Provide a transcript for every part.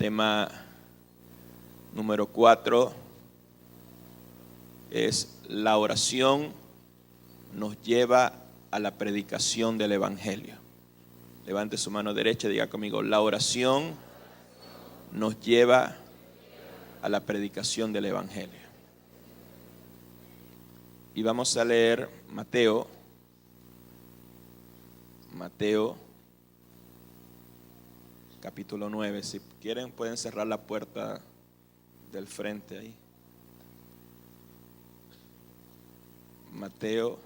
tema número 4 es: la oración nos lleva a la predicación del Evangelio. Levante su mano derecha y diga conmigo: la oración nos lleva a la predicación del Evangelio. Y vamos a leer Mateo capítulo 9. Si quieren pueden cerrar la puerta del frente ahí. Mateo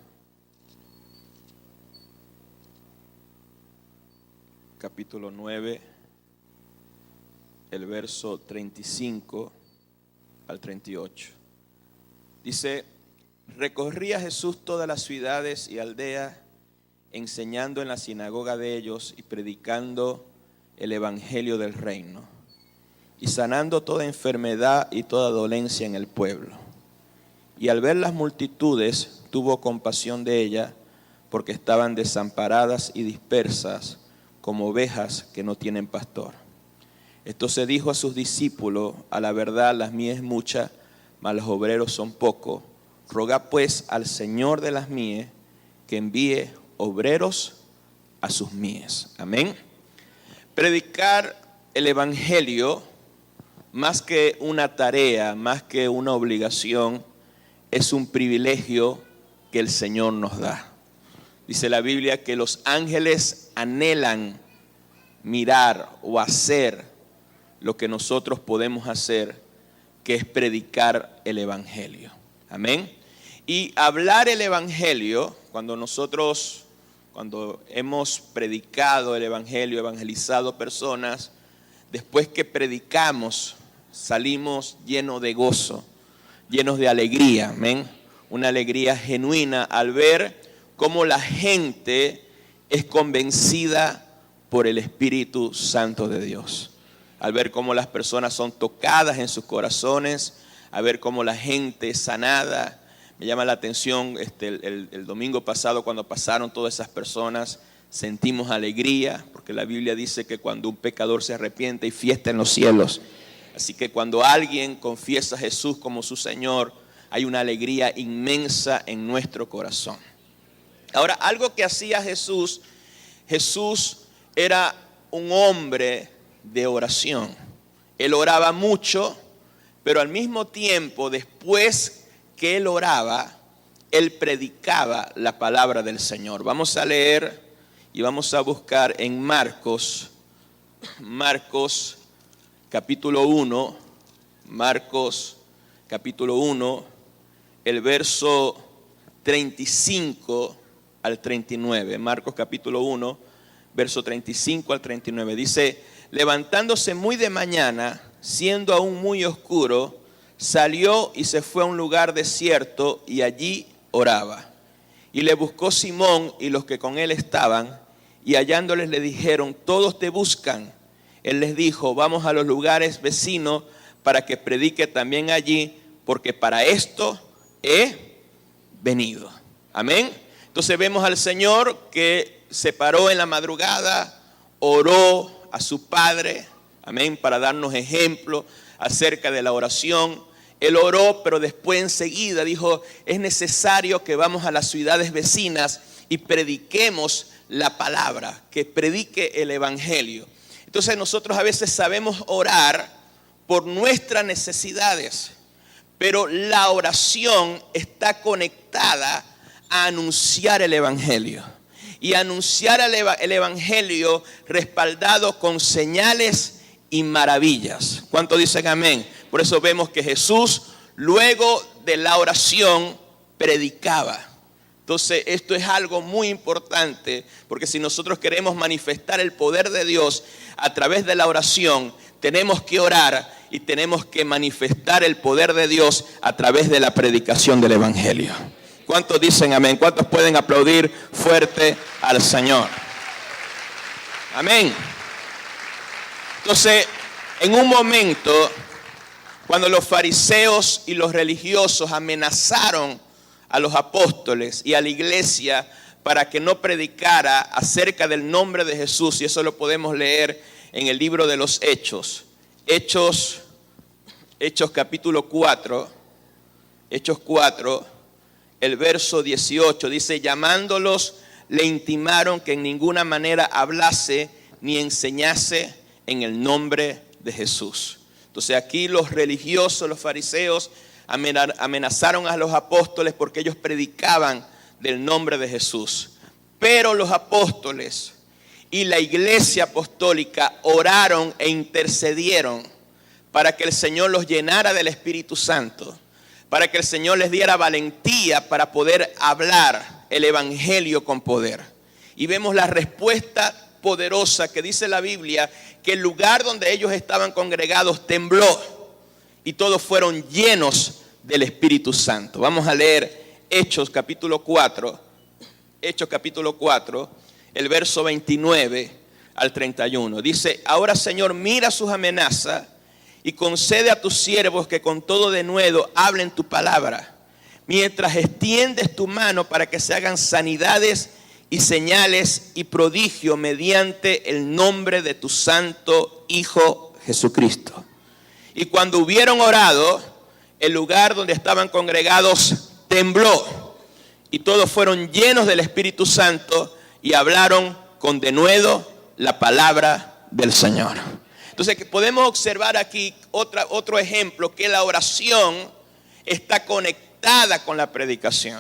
capítulo 9, el verso 35 al 38. Dice: recorría Jesús todas las ciudades y aldeas, enseñando en la sinagoga de ellos y predicando el evangelio del reino, y sanando toda enfermedad y toda dolencia en el pueblo. Y al ver las multitudes, tuvo compasión de ellas, porque estaban desamparadas y dispersas como ovejas que no tienen pastor. Esto se dijo a sus discípulos: a la verdad las mies muchas, mas los obreros son pocos. Rogad pues al Señor de las mies que envíe obreros a sus mies. Amén. Predicar el evangelio, más que una tarea, más que una obligación, es un privilegio que el Señor nos da. Dice la Biblia que los ángeles anhelan mirar o hacer lo que nosotros podemos hacer, que es predicar el evangelio. Amén. Y hablar el evangelio, cuando hemos predicado el evangelio, evangelizado personas, después que predicamos, salimos llenos de gozo, llenos de alegría. Amén. Una alegría genuina al ver cómo la gente es convencida por el Espíritu Santo de Dios. Al ver cómo las personas son tocadas en sus corazones, a ver cómo la gente es sanada. Me llama la atención el domingo pasado, cuando pasaron todas esas personas, sentimos alegría, porque la Biblia dice que cuando un pecador se arrepiente hay fiesta en los cielos. Así que cuando alguien confiesa a Jesús como su Señor, hay una alegría inmensa en nuestro corazón. Ahora, algo que hacía Jesús era un hombre de oración. Él oraba mucho, pero al mismo tiempo, después que él oraba, él predicaba la palabra del Señor. Vamos a leer y vamos a buscar en Marcos capítulo 1, el verso 35 al 39. Marcos capítulo 1, verso 35 al 39. Dice: levantándose muy de mañana, siendo aún muy oscuro, salió y se fue a un lugar desierto y allí oraba. Y le buscó Simón y los que con él estaban, y hallándoles le dijeron: todos te buscan. Él les dijo: vamos a los lugares vecinos para que predique también allí, porque para esto he venido. Amén. Entonces vemos al Señor que se paró en la madrugada, oró a su Padre, amén, para darnos ejemplo acerca de la oración. Él oró, pero después enseguida dijo: es necesario que vamos a las ciudades vecinas y prediquemos la palabra, que predique el evangelio. Entonces nosotros a veces sabemos orar por nuestras necesidades, pero la oración está conectada a anunciar el evangelio. Y anunciar el evangelio respaldado con señales y maravillas. ¿Cuántos dicen amén? Por eso vemos que Jesús, luego de la oración, predicaba. Entonces esto es algo muy importante, porque si nosotros queremos manifestar el poder de Dios a través de la oración, tenemos que orar y tenemos que manifestar el poder de Dios a través de la predicación del evangelio. ¿Cuántos dicen amén? ¿Cuántos pueden aplaudir fuerte al Señor? Amén. Entonces, en un momento, cuando los fariseos y los religiosos amenazaron a los apóstoles y a la iglesia para que no predicara acerca del nombre de Jesús, y eso lo podemos leer en el libro de los Hechos, Hechos capítulo 4, Hechos 4, el verso 18, dice: llamándolos, le intimaron que en ninguna manera hablase ni enseñase en el nombre de Jesús. Entonces aquí los religiosos, los fariseos, amenazaron a los apóstoles porque ellos predicaban del nombre de Jesús. Pero los apóstoles y la iglesia apostólica oraron e intercedieron para que el Señor los llenara del Espíritu Santo, para que el Señor les diera valentía para poder hablar el evangelio con poder. Y vemos la respuesta poderosa que dice la Biblia, que el lugar donde ellos estaban congregados tembló y todos fueron llenos del Espíritu Santo. Vamos a leer Hechos capítulo 4, el verso 29 al 31. Dice: ahora, Señor, mira sus amenazas y concede a tus siervos que con todo denuedo hablen tu palabra, mientras extiendes tu mano para que se hagan sanidades y señales y prodigio mediante el nombre de tu santo Hijo Jesucristo. Y cuando hubieron orado, el lugar donde estaban congregados tembló y todos fueron llenos del Espíritu Santo y hablaron con denuedo la palabra del Señor. Entonces podemos observar aquí otro ejemplo, que la oración está conectada con la predicación.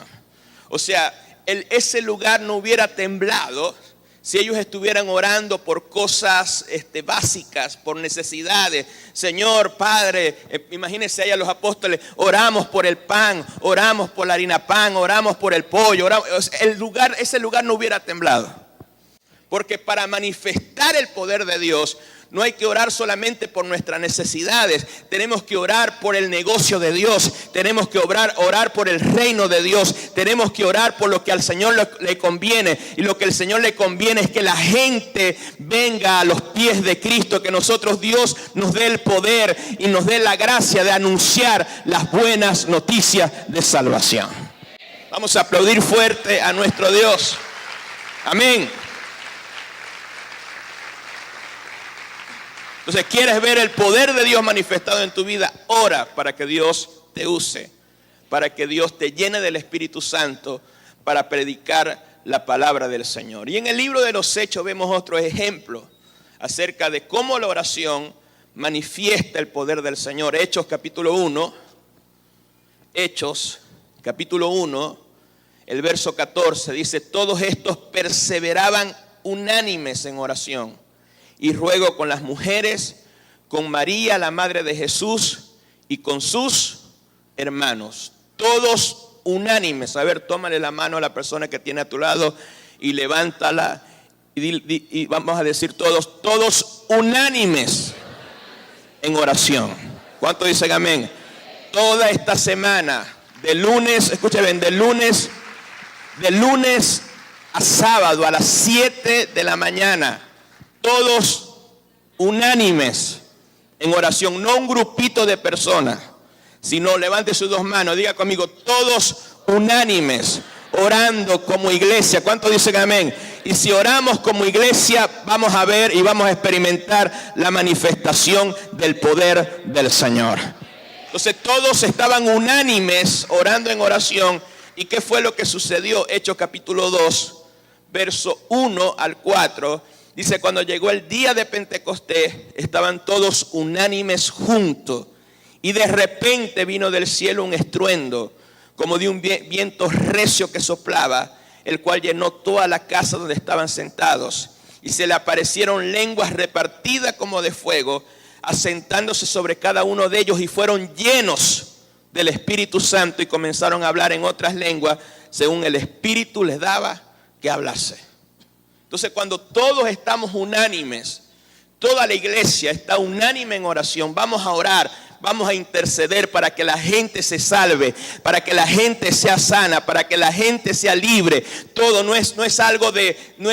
O sea, ese lugar no hubiera temblado si ellos estuvieran orando por cosas básicas, por necesidades. Señor, Padre, imagínense ahí a los apóstoles: oramos por el pan, oramos por la harina pan, oramos por el pollo. Ese lugar no hubiera temblado. Porque para manifestar el poder de Dios, no hay que orar solamente por nuestras necesidades. Tenemos que orar por el negocio de Dios. Tenemos que orar por el reino de Dios. Tenemos que orar por lo que al Señor le conviene. Y lo que al Señor le conviene es que la gente venga a los pies de Cristo. Que Dios nos dé el poder y nos dé la gracia de anunciar las buenas noticias de salvación. Vamos a aplaudir fuerte a nuestro Dios. Amén. Entonces, ¿quieres ver el poder de Dios manifestado en tu vida? Ora para que Dios te use, para que Dios te llene del Espíritu Santo para predicar la palabra del Señor. Y en el libro de los Hechos vemos otro ejemplo acerca de cómo la oración manifiesta el poder del Señor. Hechos capítulo 1, el verso 14 dice: todos estos perseveraban unánimes en oración y ruego con las mujeres, con María, la madre de Jesús, y con sus hermanos. Todos unánimes. A ver, tómale la mano a la persona que tiene a tu lado y levántala. Y vamos a decir todos unánimes en oración. ¿Cuántos dicen amén? Toda esta semana, de lunes, escuchen bien, de lunes a sábado a las 7 de la mañana. Todos unánimes en oración, no un grupito de personas, sino levante sus dos manos, diga conmigo: todos unánimes, orando como iglesia. ¿Cuántos dicen amén? Y si oramos como iglesia, vamos a ver y vamos a experimentar la manifestación del poder del Señor. Entonces todos estaban unánimes orando en oración. ¿Y qué fue lo que sucedió? Hechos capítulo 2, verso 1 al 4. Dice: cuando llegó el día de Pentecostés, estaban todos unánimes juntos. Y de repente vino del cielo un estruendo, como de un viento recio que soplaba, el cual llenó toda la casa donde estaban sentados. Y se le aparecieron lenguas repartidas como de fuego, asentándose sobre cada uno de ellos, y fueron llenos del Espíritu Santo y comenzaron a hablar en otras lenguas, según el Espíritu les daba que hablase. Entonces, cuando todos estamos unánimes, toda la iglesia está unánime en oración, vamos a orar, vamos a interceder para que la gente se salve, para que la gente sea sana, para que la gente sea libre. Todo no es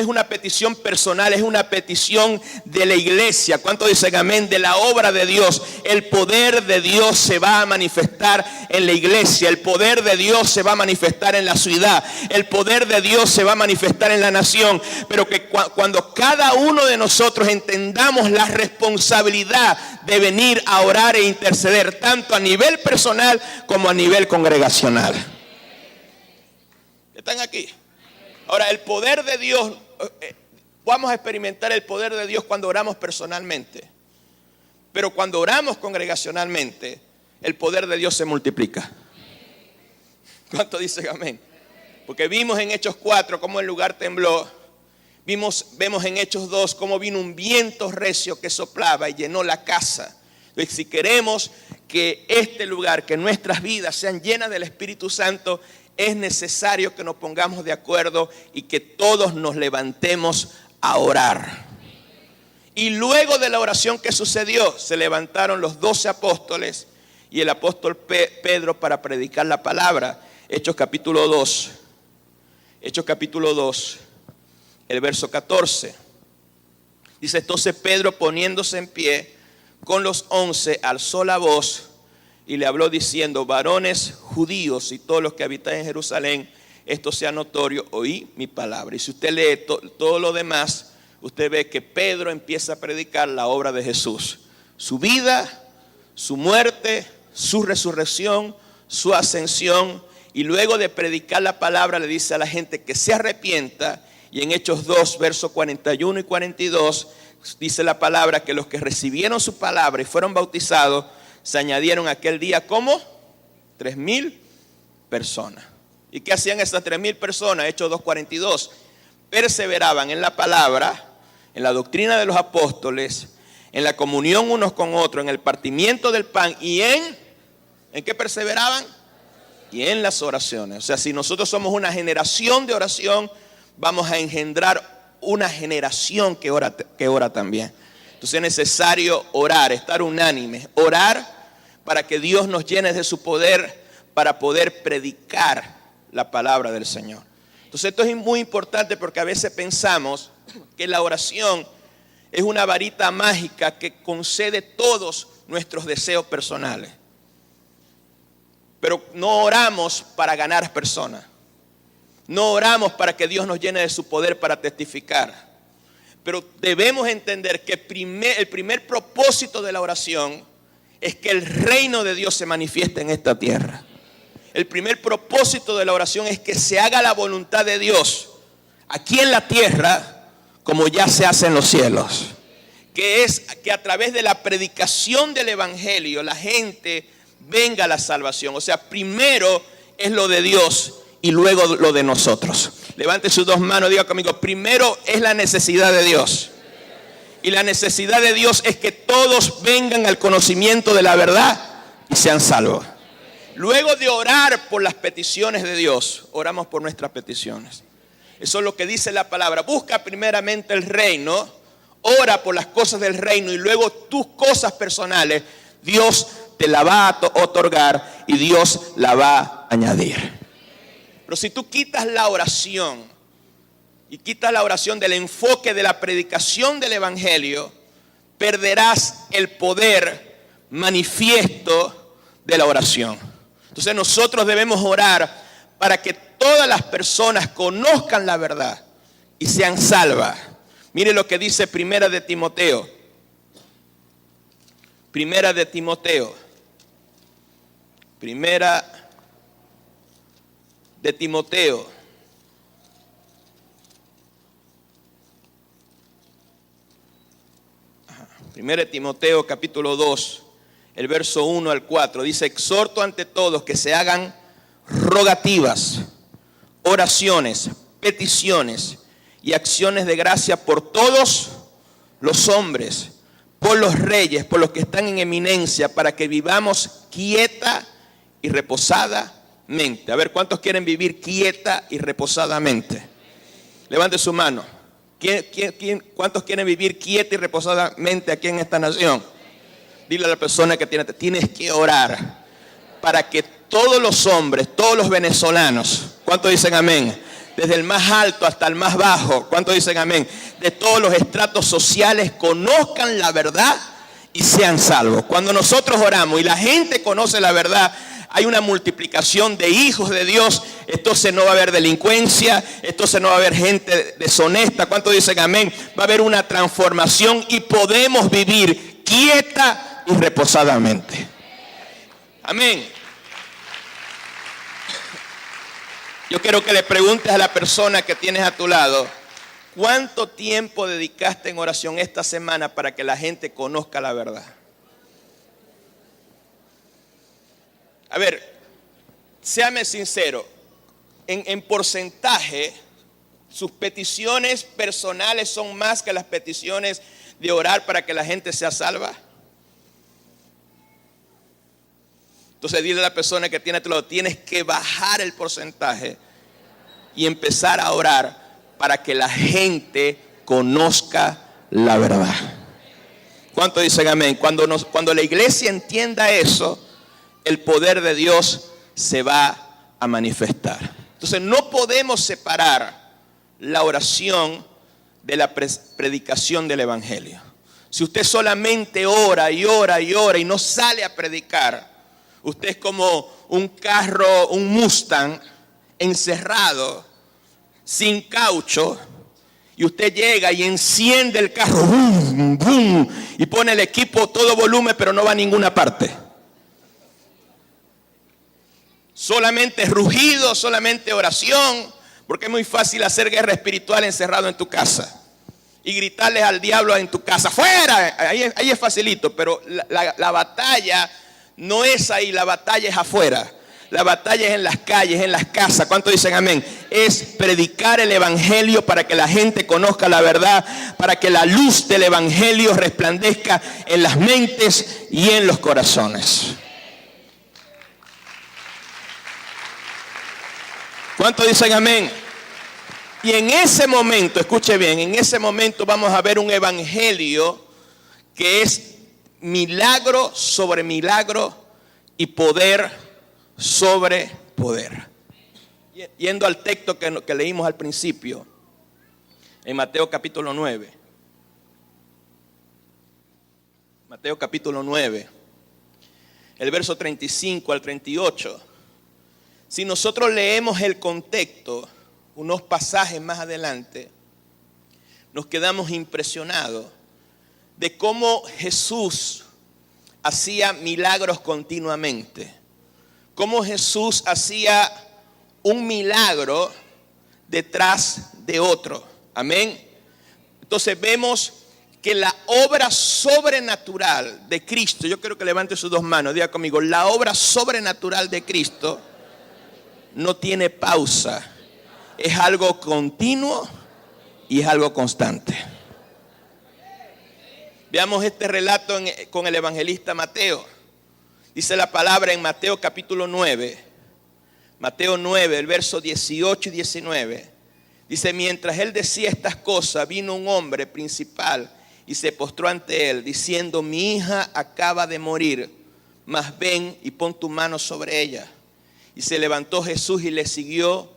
una petición personal, es una petición de la iglesia. ¿Cuánto dicen amén? De la obra de Dios. El poder de Dios se va a manifestar en la iglesia. El poder de Dios se va a manifestar en la ciudad. El poder de Dios se va a manifestar en la nación. Pero que cuando cada uno de nosotros entendamos la responsabilidad de venir a orar e interceder, tanto a nivel personal como a nivel congregacional. ¿Están aquí? Ahora, el poder de Dios, vamos a experimentar el poder de Dios cuando oramos personalmente. Pero cuando oramos congregacionalmente, el poder de Dios se multiplica. ¿Cuánto dicen amén? Porque vimos en Hechos 4 cómo el lugar tembló. Vemos en Hechos 2 cómo vino un viento recio que soplaba y llenó la casa. Entonces, si queremos que este lugar, que nuestras vidas sean llenas del Espíritu Santo, es necesario que nos pongamos de acuerdo y que todos nos levantemos a orar. Y luego de la oración que sucedió, se levantaron los 12 apóstoles y el apóstol Pedro para predicar la palabra. Hechos capítulo 2. Hechos capítulo 2, el verso 14. Dice, entonces Pedro, poniéndose en pie con los 11, alzó la voz y le habló diciendo: varones judíos y todos los que habitan en Jerusalén, esto sea notorio, oí mi palabra. Y si usted lee todo lo demás, usted ve que Pedro empieza a predicar la obra de Jesús. Su vida, su muerte, su resurrección, su ascensión. Y luego de predicar la palabra le dice a la gente que se arrepienta. Y en Hechos 2, versos 41 y 42, dice la palabra que los que recibieron su palabra y fueron bautizados, se añadieron aquel día como 3,000 personas. ¿Y qué hacían esas 3,000 personas? Hechos 2:42. Perseveraban en la palabra, en la doctrina de los apóstoles, en la comunión unos con otros, en el partimiento del pan y ¿en qué perseveraban? Y en las oraciones. O sea, si nosotros somos una generación de oración, vamos a engendrar una generación que ora también. Entonces es necesario orar, estar unánime, orar para que Dios nos llene de su poder para poder predicar la palabra del Señor. Entonces esto es muy importante porque a veces pensamos que la oración es una varita mágica que concede todos nuestros deseos personales. Pero no oramos para ganar personas. No oramos para que Dios nos llene de su poder para testificar. Pero debemos entender que el primer propósito de la oración es que el reino de Dios se manifieste en esta tierra. El primer propósito de la oración es que se haga la voluntad de Dios aquí en la tierra como ya se hace en los cielos. Que es que a través de la predicación del evangelio la gente venga a la salvación. O sea, primero es lo de Dios y luego lo de nosotros. Levante sus dos manos, diga conmigo: primero es la necesidad de Dios. Y la necesidad de Dios es que todos vengan al conocimiento de la verdad y sean salvos. Luego de orar por las peticiones de Dios, oramos por nuestras peticiones. Eso es lo que dice la palabra. Busca primeramente el reino, ora por las cosas del reino y luego tus cosas personales, Dios te la va a otorgar y Dios la va a añadir. Pero si tú quitas la oración y quitas la oración del enfoque de la predicación del evangelio, perderás el poder manifiesto de la oración. Entonces nosotros debemos orar para que todas las personas conozcan la verdad y sean salvas. Mire lo que dice Primera de Timoteo. Primera de Timoteo. Primera de Timoteo capítulo 2, el verso 1 al 4. Dice: exhorto ante todos que se hagan rogativas, oraciones, peticiones y acciones de gracia por todos los hombres, por los reyes, por los que están en eminencia, para que vivamos quieta y reposadamente. A ver, ¿cuántos quieren vivir quieta y reposadamente? Levante su mano. ¿Cuántos quieren vivir quieta y reposadamente aquí en esta nación? Dile a la persona que tienes que orar para que todos los hombres, todos los venezolanos, ¿cuántos dicen amén? Desde el más alto hasta el más bajo, ¿cuántos dicen amén? De todos los estratos sociales conozcan la verdad y sean salvos. Cuando nosotros oramos y la gente conoce la verdad, hay una multiplicación de hijos de Dios. Entonces no va a haber delincuencia, entonces no va a haber gente deshonesta. ¿Cuántos dicen amén? Va a haber una transformación y podemos vivir quieta y reposadamente. Amén. Yo quiero que le preguntes a la persona que tienes a tu lado, ¿cuánto tiempo dedicaste en oración esta semana para que la gente conozca la verdad? A ver, séame sincero, en porcentaje, sus peticiones personales son más que las peticiones de orar para que la gente sea salva. Entonces dile a la persona que tiene a tu lado, tienes que bajar el porcentaje y empezar a orar para que la gente conozca la verdad. ¿Cuánto dicen amén? Cuando la iglesia entienda eso, el poder de Dios se va a manifestar. Entonces no podemos separar la oración de la predicación del evangelio. Si usted solamente ora y ora y ora y no sale a predicar, usted es como un carro, un Mustang encerrado, sin caucho, y usted llega y enciende el carro, boom, boom, y pone el equipo todo volumen, pero no va a ninguna parte. Solamente rugido, solamente oración, porque es muy fácil hacer guerra espiritual encerrado en tu casa y gritarles al diablo en tu casa, ¡fuera! Ahí es facilito, pero la batalla no es ahí, la batalla es afuera. La batalla es en las calles, en las casas. ¿Cuántos dicen amén? Es predicar el evangelio para que la gente conozca la verdad, para que la luz del evangelio resplandezca en las mentes y en los corazones. ¿Cuántos dicen amén? Y en ese momento, escuche bien, en ese momento vamos a ver un evangelio que es milagro sobre milagro y poder sobre poder. Yendo al texto que leímos al principio, en Mateo capítulo 9. Mateo capítulo 9, el verso 35 al 38. Si nosotros leemos el contexto, unos pasajes más adelante, nos quedamos impresionados de cómo Jesús hacía milagros continuamente. Cómo Jesús hacía un milagro detrás de otro. Amén. Entonces vemos que la obra sobrenatural de Cristo, yo quiero que levante sus dos manos, diga conmigo, la obra sobrenatural de Cristo no tiene pausa. Es algo continuo y es algo constante. Veamos este relato con el evangelista Mateo. Dice la palabra en Mateo capítulo 9. Mateo 9, el verso 18 y 19. Dice, mientras él decía estas cosas, vino un hombre principal y se postró ante él, diciendo, mi hija acaba de morir, mas ven y pon tu mano sobre ella. Y se levantó Jesús y le siguió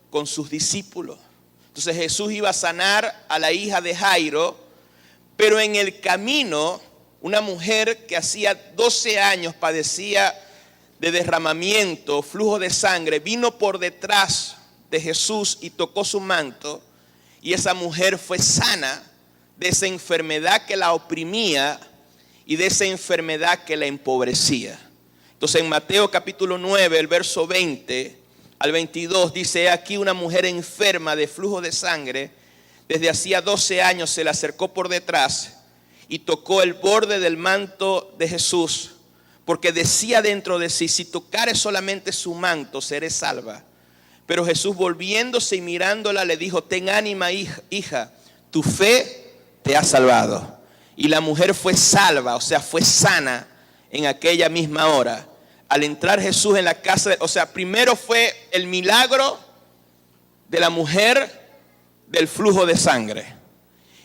con sus discípulos. Entonces Jesús iba a sanar a la hija de Jairo, pero en el camino una mujer que hacía 12 años padecía de derramamiento, flujo de sangre, vino por detrás de Jesús y tocó su manto, y esa mujer fue sana de esa enfermedad que la oprimía y de esa enfermedad que la empobrecía. Entonces en Mateo capítulo 9, el verso 20 al 22 dice, aquí una mujer enferma de flujo de sangre, desde hacía 12 años se le acercó por detrás y tocó el borde del manto de Jesús, porque decía dentro de sí, si tocare solamente su manto, seré salva. Pero Jesús, volviéndose y mirándola, le dijo, ten ánima, hija, tu fe te ha salvado. Y la mujer fue salva, o sea, fue sana en aquella misma hora. Al entrar Jesús en la casa, o sea, primero fue el milagro de la mujer del flujo de sangre.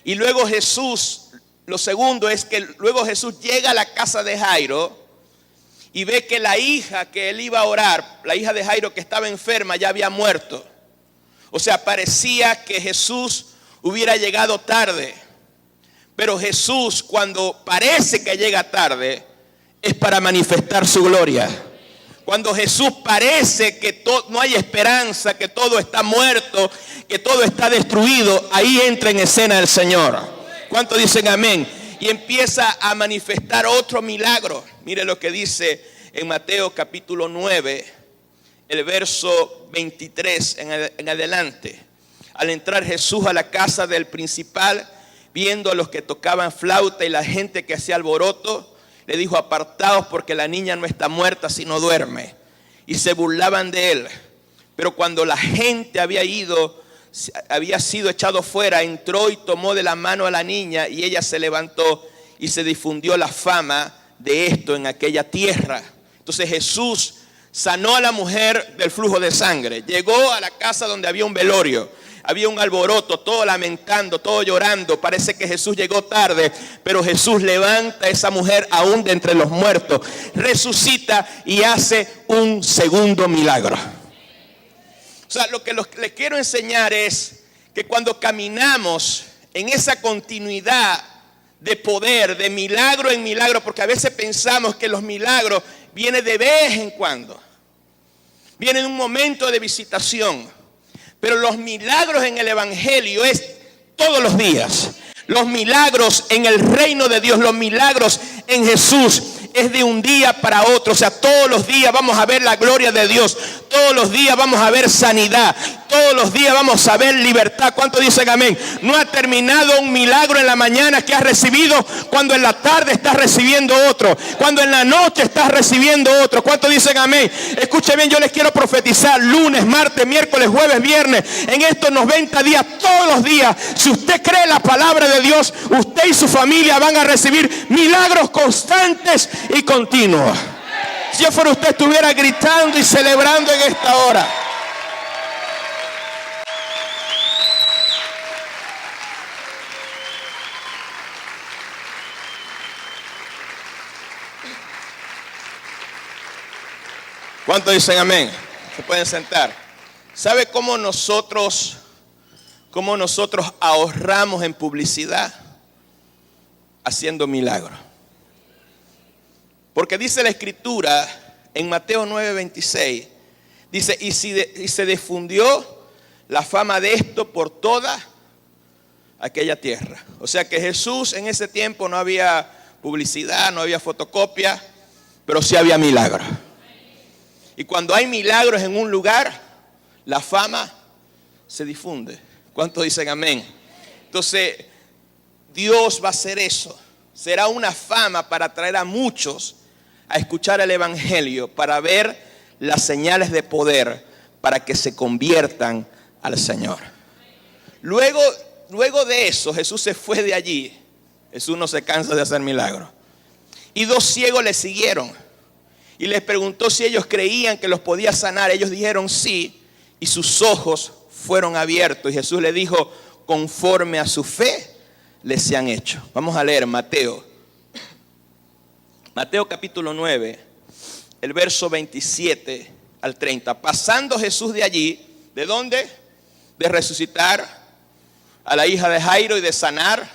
Y luego Jesús, lo segundo es que luego Jesús llega a la casa de Jairo y ve que la hija que él iba a orar, la hija de Jairo que estaba enferma, ya había muerto. O sea, parecía que Jesús hubiera llegado tarde. Pero Jesús, cuando parece que llega tarde, es para manifestar su gloria. Cuando Jesús parece que no hay esperanza, que todo está muerto, que todo está destruido, ahí entra en escena el Señor. ¿Cuántos dicen amén? y empieza a manifestar otro milagro. Mire lo que dice en Mateo capítulo 9, el verso 23 en adelante. Al entrar Jesús a la casa del principal, viendo a los que tocaban flauta y la gente que hacía alboroto, le dijo: apartaos, porque la niña no está muerta sino duerme. Y se burlaban de él. Pero cuando la gente había sido echado fuera, entró y tomó de la mano a la niña, y ella se levantó, y se difundió la fama de esto en aquella tierra. Entonces Jesús sanó a la mujer del flujo de sangre. Llegó a la casa donde había un velorio. Había un alboroto, todo lamentando, todo llorando. Parece que Jesús llegó tarde, pero Jesús levanta a esa mujer aún de entre los muertos, resucita y hace un segundo milagro. O sea, lo que les quiero enseñar es que cuando caminamos en esa continuidad de poder, de milagro en milagro, porque a veces pensamos que los milagros vienen de vez en cuando, vienen en un momento de visitación. Pero los milagros en el evangelio es todos los días. Los milagros en el reino de Dios, los milagros en Jesús es de un día para otro. O sea, todos los días vamos a ver la gloria de Dios. Todos los días vamos a ver sanidad. Todos los días vamos a ver libertad. ¿Cuántos dicen amén? No ha terminado un milagro en la mañana que has recibido cuando en la tarde estás recibiendo otro. Cuando en la noche estás recibiendo otro. ¿Cuántos dicen amén? Escuchen bien, yo les quiero profetizar lunes, martes, miércoles, jueves, viernes. En estos 90 días, todos los días, si usted cree la palabra de Dios, usted y su familia van a recibir milagros constantes y continuos. Si yo fuera usted, estuviera gritando y celebrando en esta hora. ¿Cuántos dicen amén? Se pueden sentar. ¿Sabe cómo nosotros ahorramos en publicidad? Haciendo milagros. Porque dice la escritura en Mateo 9:26, dice: y se difundió la fama de esto por toda aquella tierra. O sea que Jesús en ese tiempo no había publicidad, no había fotocopia, pero sí había milagros. Y cuando hay milagros en un lugar, la fama se difunde. ¿Cuántos dicen amén? Entonces, Dios va a hacer eso. Será una fama para atraer a muchos a escuchar el evangelio, para ver las señales de poder, para que se conviertan al Señor. Luego de eso, Jesús se fue de allí. Jesús no se cansa de hacer milagros. Y 2 ciegos le siguieron. Y les preguntó si ellos creían que los podía sanar. Ellos dijeron sí, y sus ojos fueron abiertos. Y Jesús le dijo: conforme a su fe les sean hecho. Vamos a leer Mateo capítulo 9, el verso 27 al 30. Pasando Jesús de allí, ¿de dónde? De resucitar a la hija de Jairo y de sanar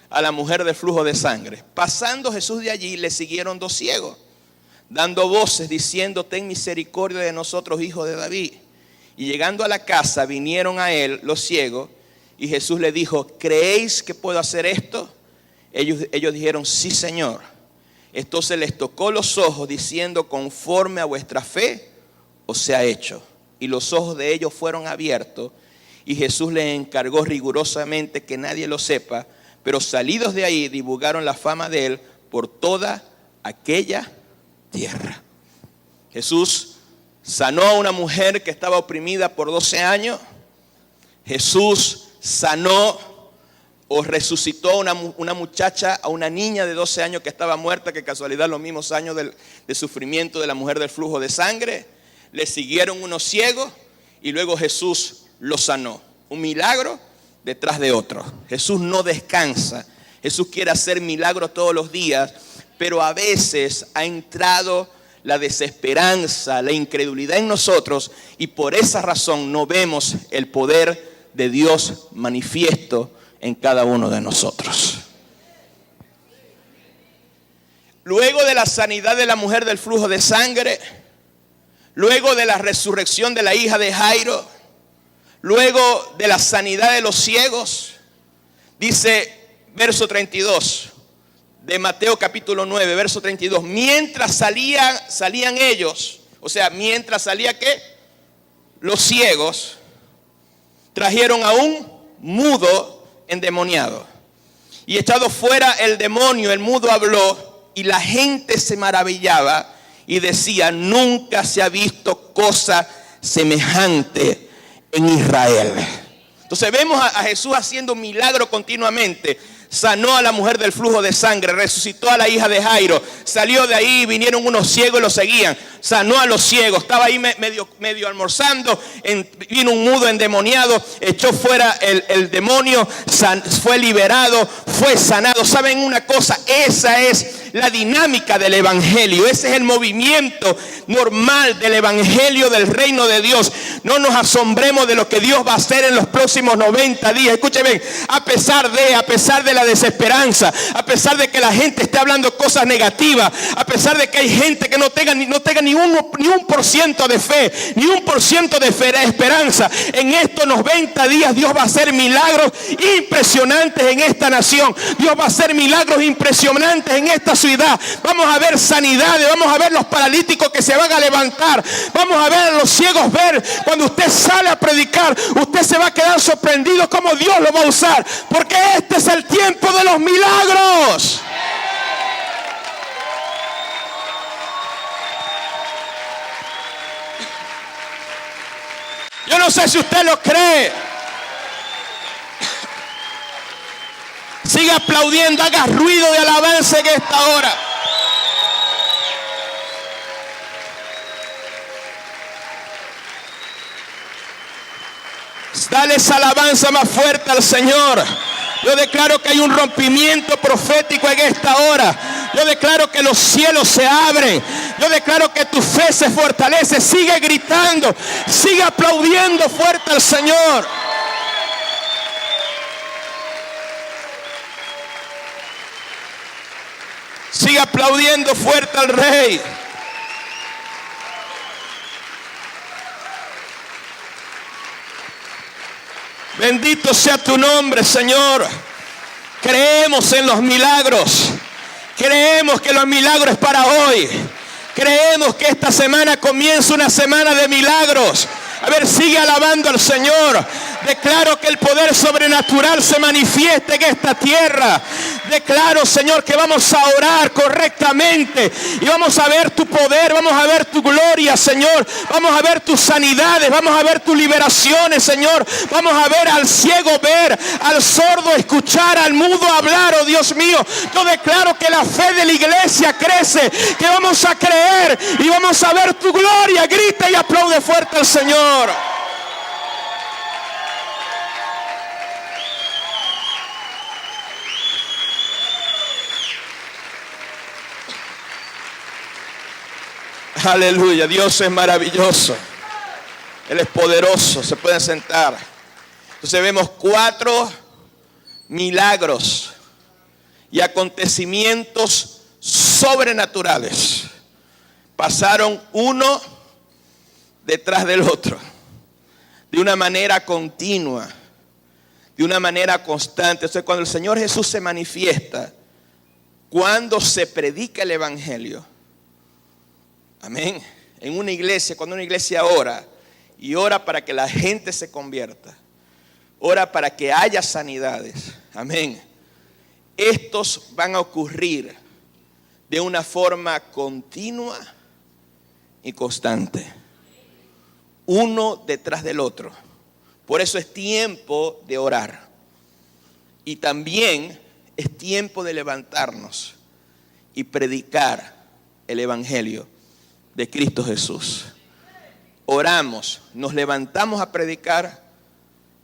a la mujer del flujo de sangre. Pasando Jesús de allí, le siguieron 2 ciegos, dando voces diciendo: ten misericordia de nosotros, hijo de David. Y llegando a la casa, vinieron a él los ciegos, y Jesús le dijo: ¿creéis que puedo hacer esto? Ellos dijeron: sí, Señor. Entonces les tocó los ojos, diciendo: conforme a vuestra fe os sea hecho. Y los ojos de ellos fueron abiertos, y Jesús les encargó rigurosamente que nadie lo sepa. Pero salidos de ahí, divulgaron la fama de él por toda aquella tierra. Jesús sanó a una mujer que estaba oprimida por 12 años. Jesús sanó o resucitó a una muchacha, a una niña de 12 años que estaba muerta, que casualidad los mismos años de sufrimiento de la mujer del flujo de sangre. Le siguieron unos ciegos y luego Jesús los sanó. Un milagro detrás de otro. Jesús no descansa. Jesús quiere hacer milagros todos los días, pero a veces ha entrado la desesperanza, la incredulidad en nosotros, y por esa razón no vemos el poder de Dios manifiesto en cada uno de nosotros. Luego de la sanidad de la mujer del flujo de sangre, luego de la resurrección de la hija de Jairo, luego de la sanidad de los ciegos, dice verso 32, de Mateo capítulo 9, verso 32. Mientras salían ellos, o sea, mientras salía ¿qué? Los ciegos, trajeron a un mudo endemoniado. Y echado fuera el demonio, el mudo habló, y la gente se maravillaba y decía: nunca se ha visto cosa semejante en Israel. Entonces vemos a Jesús haciendo milagros continuamente. Sanó a la mujer del flujo de sangre, resucitó a la hija de Jairo, salió de ahí, vinieron unos ciegos y lo seguían, sanó a los ciegos, estaba ahí medio almorzando, vino un mudo endemoniado, echó fuera el demonio, fue liberado, fue sanado. ¿Saben una cosa? Esa es la dinámica del evangelio, ese es el movimiento normal del evangelio del reino de Dios. No nos asombremos de lo que Dios va a hacer en los próximos 90 días. Escúcheme, a pesar de la desesperanza, a pesar de que la gente esté hablando cosas negativas, a pesar de que hay gente que no tenga ni un por ciento de fe, ni un por ciento de esperanza, en estos 90 días Dios va a hacer milagros impresionantes en esta nación. Dios va a hacer milagros impresionantes en esta ciudad. Vamos a ver sanidades, vamos a ver los paralíticos que se van a levantar, vamos a ver a los ciegos ver. Cuando usted sale a predicar, usted se va a quedar sorprendido cómo Dios lo va a usar, porque este es el tiempo de los milagros. Yo no sé si usted lo cree. Siga aplaudiendo, haga ruido de alabanza en esta hora. Dale esa alabanza más fuerte al Señor. Yo declaro que hay un rompimiento profético en esta hora. Yo declaro que los cielos se abren. Yo declaro que tu fe se fortalece. Sigue gritando, sigue aplaudiendo fuerte al Señor. Sigue aplaudiendo fuerte al Rey. Bendito sea tu nombre, Señor. Creemos en los milagros. Creemos que los milagros es para hoy. Creemos que esta semana comienza una semana de milagros. A ver, sigue alabando al Señor. Declaro que el poder sobrenatural se manifieste en esta tierra. Declaro, Señor, que vamos a orar correctamente y vamos a ver tu poder, vamos a ver tu gloria, Señor. Vamos a ver tus sanidades, vamos a ver tus liberaciones, Señor. Vamos a ver al ciego ver, al sordo escuchar, al mudo hablar, oh Dios mío. Yo declaro que la fe de la iglesia crece, que vamos a creer y vamos a ver tu gloria. Grita y aplaude fuerte al Señor. Aleluya, Dios es maravilloso. Él es poderoso, se pueden sentar. Entonces vemos 4 milagros y acontecimientos sobrenaturales. Pasaron uno detrás del otro, de una manera continua, de una manera constante. Entonces cuando el Señor Jesús se manifiesta, cuando se predica el evangelio, amén, en una iglesia, cuando una iglesia ora y ora para que la gente se convierta, ora para que haya sanidades, amén, estos van a ocurrir de una forma continua y constante, uno detrás del otro. Por eso es tiempo de orar y también es tiempo de levantarnos y predicar el evangelio de Cristo Jesús. Oramos, nos levantamos a predicar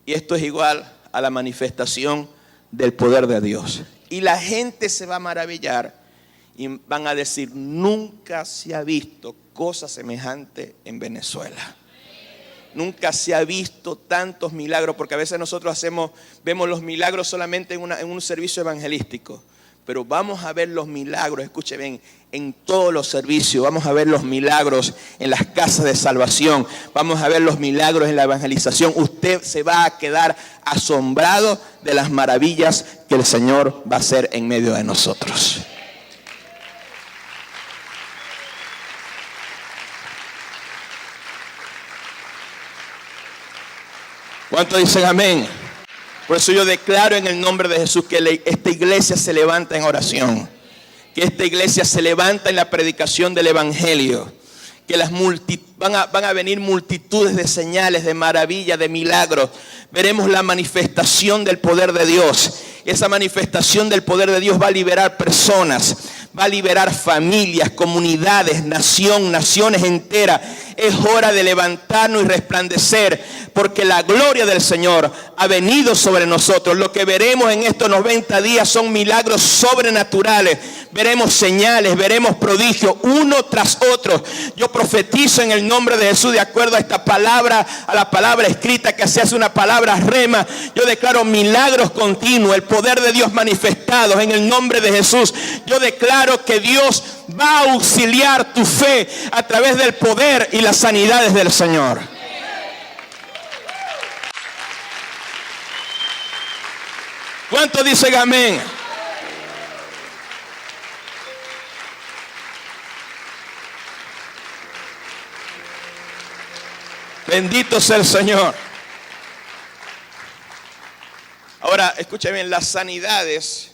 y esto es igual a la manifestación del poder de Dios. Y la gente se va a maravillar y van a decir: nunca se ha visto cosa semejante en Venezuela. Nunca se ha visto tantos milagros, porque a veces nosotros vemos los milagros solamente en un servicio evangelístico. Pero vamos a ver los milagros, escuche bien, en todos los servicios. Vamos a ver los milagros en las casas de salvación. Vamos a ver los milagros en la evangelización. Usted se va a quedar asombrado de las maravillas que el Señor va a hacer en medio de nosotros. ¿Cuántos dicen amén? Por eso yo declaro en el nombre de Jesús que esta iglesia se levanta en oración. Que esta iglesia se levanta en la predicación del evangelio. Que van a venir multitudes de señales, de maravillas, de milagros. Veremos la manifestación del poder de Dios. Esa manifestación del poder de Dios va a liberar personas, va a liberar familias, comunidades, naciones enteras. Es hora de levantarnos y resplandecer, porque la gloria del Señor ha venido sobre nosotros. Lo que veremos en estos 90 días son milagros sobrenaturales. Veremos señales, veremos prodigios, uno tras otro. Yo profetizo en el nombre de Jesús, de acuerdo a esta palabra, a la palabra escrita, que se hace una palabra rema. Yo declaro milagros continuos, el poder de Dios manifestado en el nombre de Jesús. Yo declaro que Dios va a auxiliar tu fe a través del poder y las sanidades del Señor. ¿Cuántos dicen amén? Bendito sea el Señor. Ahora, escuchen bien, las sanidades,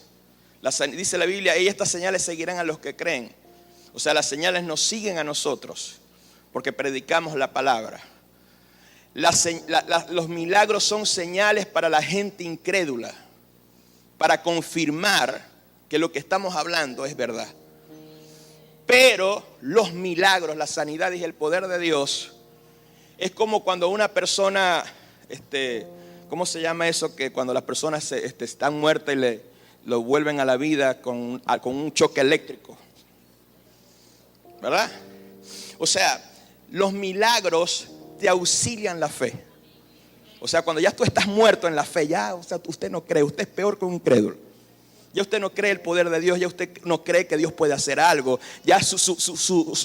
dice la Biblia, y estas señales seguirán a los que creen. O sea, las señales nos siguen a nosotros, porque predicamos la palabra. Los milagros son señales para la gente incrédula, para confirmar que lo que estamos hablando es verdad. Pero los milagros, las sanidades y el poder de Dios es como cuando una persona, ¿cómo se llama eso? Que cuando las personas están muertas y lo vuelven a la vida con un choque eléctrico, ¿verdad? O sea, los milagros te auxilian la fe. O sea, cuando ya tú estás muerto en la fe, ya, o sea, usted no cree, usted es peor que un incrédulo. Ya usted no cree el poder de Dios, ya usted no cree que Dios puede hacer algo. Ya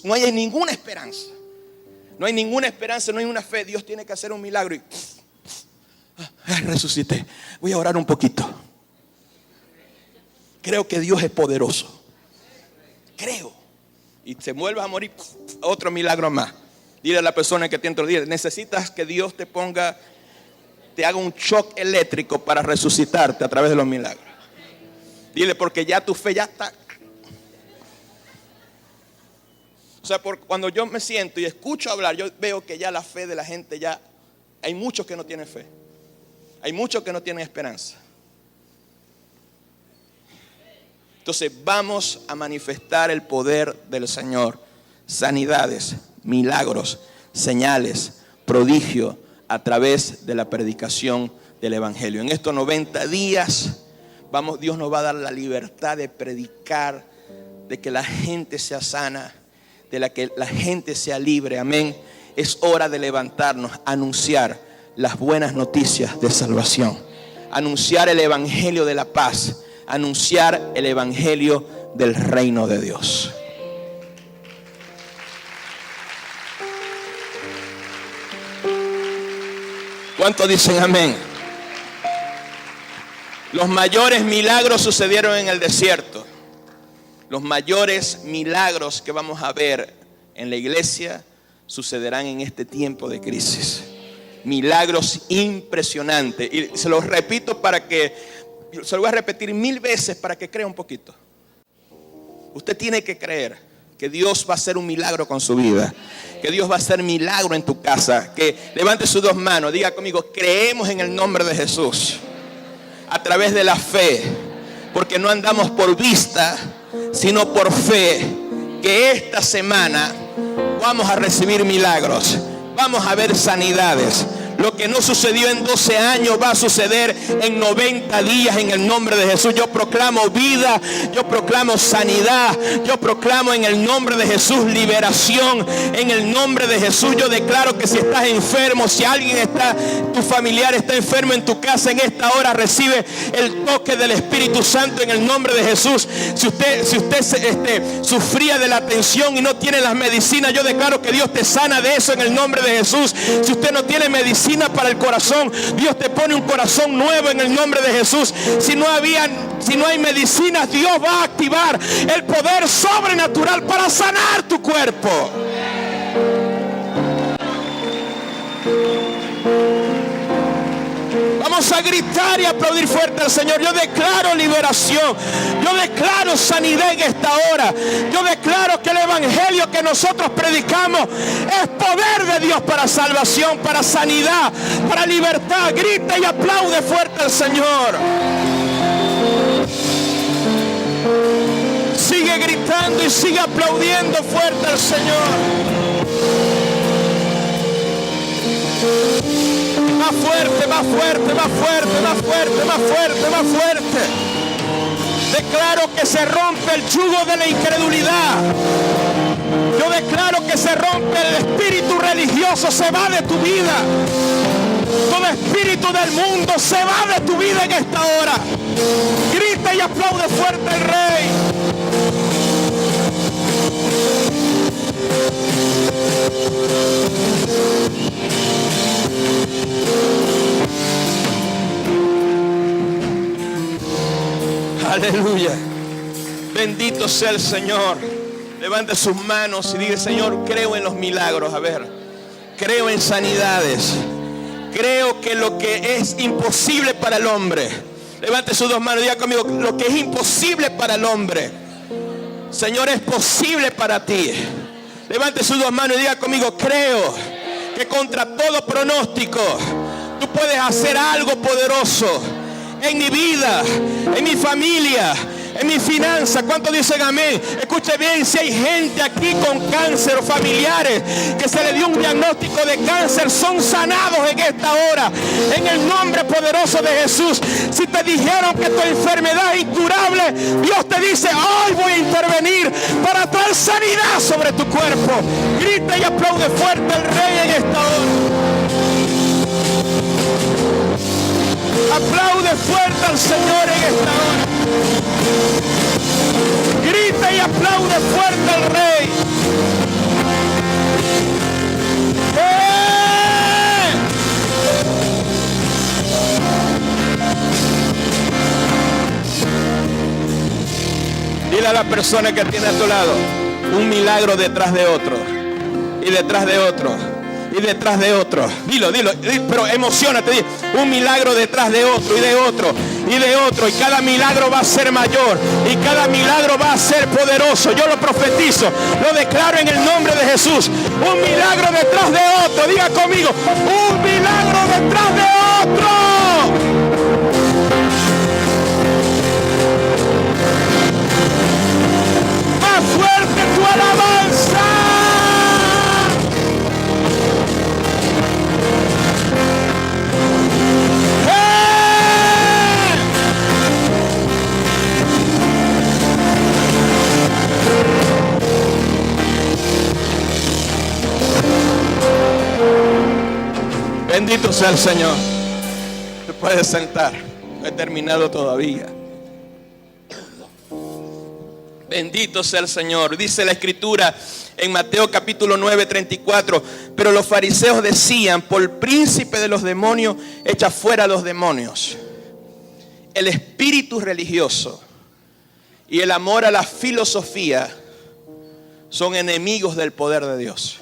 no hay ninguna esperanza. No hay ninguna esperanza, no hay una fe. Dios tiene que hacer un milagro y resucité. Voy a orar un poquito. Creo que Dios es poderoso. Creo. Y se vuelve a morir, otro milagro más. Dile a la persona que tiene otro día, necesitas que Dios te haga un shock eléctrico para resucitarte a través de los milagros. Dile, porque ya tu fe ya está. O sea, cuando yo me siento y escucho hablar, yo veo que ya la fe de la gente ya, hay muchos que no tienen fe. Hay muchos que no tienen esperanza. Entonces vamos a manifestar el poder del Señor. Sanidades, milagros, señales, prodigio a través de la predicación del evangelio. En estos 90 días, Dios nos va a dar la libertad de predicar, de que la gente sea sana, de que la gente sea libre. Amén. Es hora de levantarnos, anunciar las buenas noticias de salvación, anunciar el evangelio de la paz, anunciar el evangelio del reino de Dios. ¿Cuántos dicen amén? Los mayores milagros sucedieron en el desierto. Los mayores milagros que vamos a ver en la iglesia sucederán en este tiempo de crisis. Milagros impresionantes. Y se los repito se lo voy a repetir 1000 veces para que crea un poquito. Usted tiene que creer que Dios va a hacer un milagro con su vida. Que Dios va a hacer milagro en tu casa. Que levante sus dos manos, diga conmigo, creemos en el nombre de Jesús. A través de la fe. Porque no andamos por vista, sino por fe. Que esta semana vamos a recibir milagros. Vamos a ver sanidades. Lo que no sucedió en 12 años va a suceder en 90 días en el nombre de Jesús. Yo proclamo vida, yo proclamo sanidad, yo proclamo en el nombre de Jesús liberación. En el nombre de Jesús yo declaro que si estás enfermo, si alguien está, tu familiar está enfermo en tu casa, en esta hora recibe el toque del Espíritu Santo en el nombre de Jesús. Si usted sufría de la tensión y no tiene las medicinas, yo declaro que Dios te sana de eso en el nombre de Jesús. Si usted no tiene medicina para el corazón, Dios te pone un corazón nuevo en el nombre de Jesús. Si no hay medicinas, Dios va a activar el poder sobrenatural para sanar tu cuerpo. Vamos a gritar y aplaudir fuerte al Señor. Yo declaro liberación. Yo declaro sanidad en esta hora. Yo declaro que el evangelio que nosotros predicamos es poder de Dios para salvación, para sanidad, para libertad. Grita y aplaude fuerte al Señor. Sigue gritando y sigue aplaudiendo fuerte al Señor. Más fuerte, más fuerte, más fuerte, más fuerte, más fuerte, más fuerte. Declaro que se rompe el yugo de la incredulidad. Yo declaro que se rompe el espíritu religioso, se va de tu vida. Todo espíritu del mundo se va de tu vida en esta hora. Grita y aplaude fuerte al Rey. Aleluya. Bendito sea el Señor. Levante sus manos y diga: Señor, creo en los milagros. A ver, creo en sanidades. Creo que lo que es imposible para el hombre. Levante sus dos manos y diga conmigo: lo que es imposible para el hombre, Señor, es posible para ti. Levante sus dos manos y diga conmigo: creo que contra todo pronóstico tú puedes hacer algo poderoso en mi vida, en mi familia, en mi finanza. ¿Cuántos dicen amén? Escuche bien, si hay gente aquí con cáncer o familiares que se le dio un diagnóstico de cáncer, son sanados en esta hora en el nombre poderoso de Jesús. Si te dijeron que tu enfermedad es incurable, Dios te dice: hoy voy a intervenir para traer sanidad sobre tu cuerpo. Grita y aplaude fuerte al Rey en esta hora. Aplaude fuerte al Señor en esta hora. Grita y aplaude fuerte al Rey. ¡Eh! Dile a la persona que tiene a tu lado: un milagro detrás de otro, y detrás de otro, y detrás de otro. Dilo, pero emocionate. Dile: un milagro detrás de otro, y de otro, y de otro. Y cada milagro va a ser mayor, y cada milagro va a ser poderoso. Yo lo profetizo, lo declaro en el nombre de Jesús. Un milagro detrás de otro. Diga conmigo: un milagro detrás de otro. Más fuerte tu alabanza. Bendito sea el Señor. Te puedes sentar. No he terminado todavía. Bendito sea el Señor. Dice la Escritura en Mateo capítulo 9, 34. Pero los fariseos decían: por el príncipe de los demonios, echa fuera a los demonios. El espíritu religioso y el amor a la filosofía son enemigos del poder de Dios.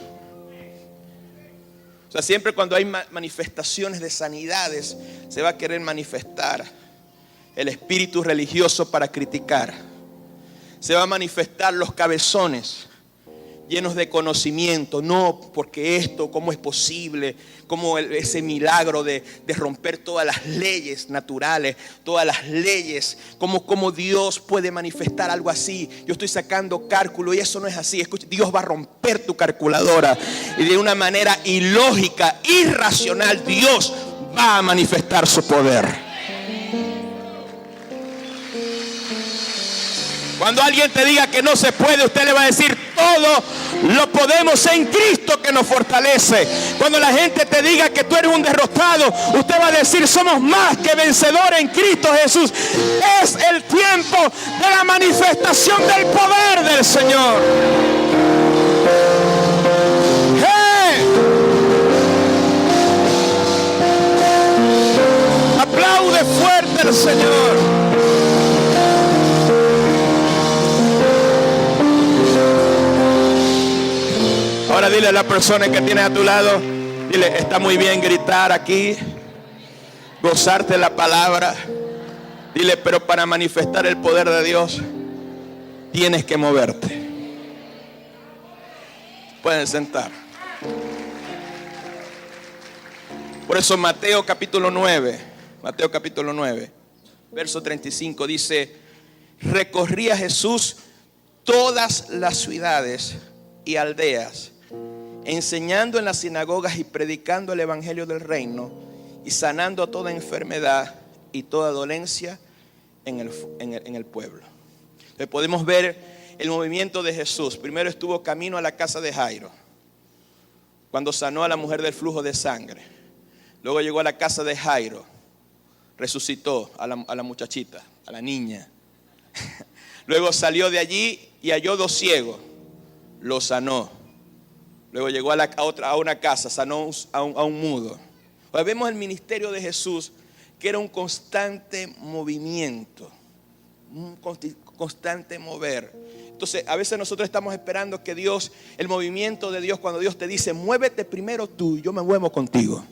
O sea, siempre cuando hay manifestaciones de sanidades, se va a querer manifestar el espíritu religioso para criticar. Se va a manifestar los cabezones llenos de conocimiento. No, porque esto, ¿cómo es posible? Como ese milagro de romper todas las leyes naturales, todas las leyes, cómo Dios puede manifestar algo así. Yo estoy sacando cálculo y eso no es así. Escucha, Dios va a romper tu calculadora y de una manera ilógica, irracional, Dios va a manifestar su poder. Cuando alguien te diga que no se puede, usted le va a decir: todo lo podemos en Cristo que nos fortalece. Cuando la gente te diga que tú eres un derrotado, usted va a decir: somos más que vencedores en Cristo Jesús. Es el tiempo de la manifestación del poder del Señor. ¡Hey! Aplaude fuerte al Señor. Ahora dile a la persona que tienes a tu lado, dile: está muy bien gritar aquí, gozarte la palabra. Dile: pero para manifestar el poder de Dios tienes que moverte. Pueden sentar. Por eso Mateo capítulo 9, verso 35 dice: recorría Jesús todas las ciudades y aldeas, enseñando en las sinagogas y predicando el evangelio del reino y sanando toda enfermedad y toda dolencia en el pueblo. Entonces podemos ver el movimiento de Jesús. Primero estuvo camino a la casa de Jairo, cuando sanó a la mujer del flujo de sangre. Luego llegó a la casa de Jairo, resucitó a la muchachita, a la niña. Luego salió de allí y halló 2 ciegos, lo sanó. Luego llegó a una casa, sanó a un mudo. Ahora vemos el ministerio de Jesús, que era un constante movimiento, un constante mover. Entonces a veces nosotros estamos esperando que Dios, el movimiento de Dios, cuando Dios te dice: muévete primero tú, yo me muevo contigo.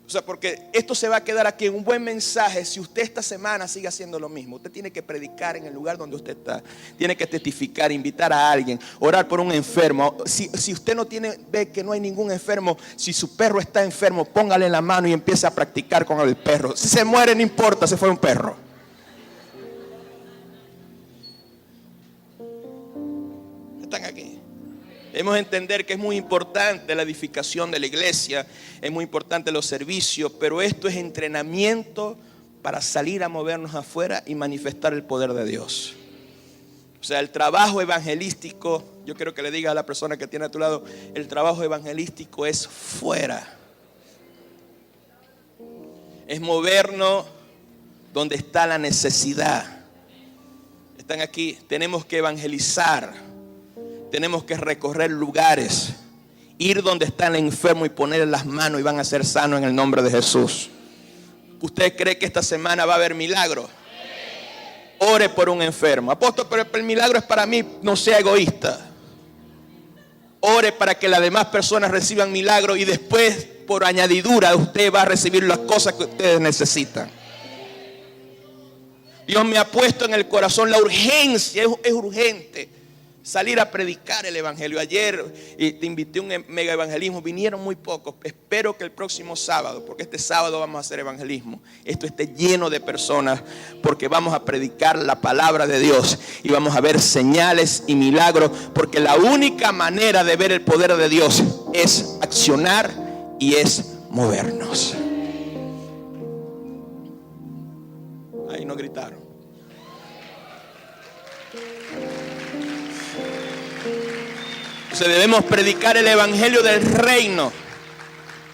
O sea, porque esto se va a quedar aquí en un buen mensaje si usted esta semana sigue haciendo lo mismo. Usted tiene que predicar en el lugar donde usted está. Tiene que testificar, invitar a alguien, orar por un enfermo. Si usted no ve que no hay ningún enfermo, si su perro está enfermo, póngale la mano y empiece a practicar con el perro. Si se muere, no importa, se fue un perro. Están aquí. Debemos entender que es muy importante la edificación de la iglesia, es muy importante los servicios, pero esto es entrenamiento para salir a movernos afuera y manifestar el poder de Dios. O sea, el trabajo evangelístico, yo quiero que le diga a la persona que tiene a tu lado: el trabajo evangelístico es fuera. Es movernos donde está la necesidad. Están aquí, tenemos que evangelizar. Tenemos que recorrer lugares, ir donde está el enfermo y ponerle las manos y van a ser sanos en el nombre de Jesús. ¿Usted cree que esta semana va a haber milagro? Ore por un enfermo. Apóstol, pero el milagro es para mí. No sea egoísta. Ore para que las demás personas reciban milagro y después, por añadidura, usted va a recibir las cosas que ustedes necesitan. Dios me ha puesto en el corazón la urgencia, es urgente salir a predicar el evangelio. Ayer te invité a un mega evangelismo, vinieron muy pocos. Espero que el próximo sábado, porque este sábado vamos a hacer evangelismo, esto esté lleno de personas, porque vamos a predicar la palabra de Dios y vamos a ver señales y milagros, porque la única manera de ver el poder de Dios es accionar y es movernos. Ahí no gritaron. Debemos predicar el evangelio del reino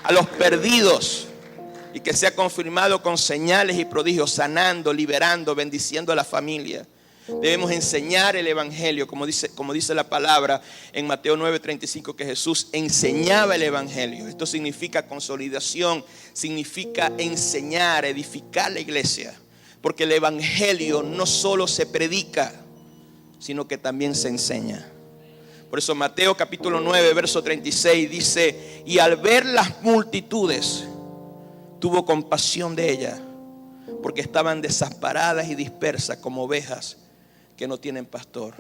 a los perdidos y que sea confirmado con señales y prodigios, sanando, liberando, bendiciendo a la familia. Debemos enseñar el evangelio, como dice la palabra en Mateo 9:35, que Jesús enseñaba el evangelio. Esto significa consolidación, significa enseñar, edificar la iglesia, porque el evangelio no solo se predica, sino que también se enseña. Por eso Mateo capítulo 9, verso 36 dice: y al ver las multitudes, tuvo compasión de ellas, porque estaban desamparadas y dispersas como ovejas que no tienen pastor.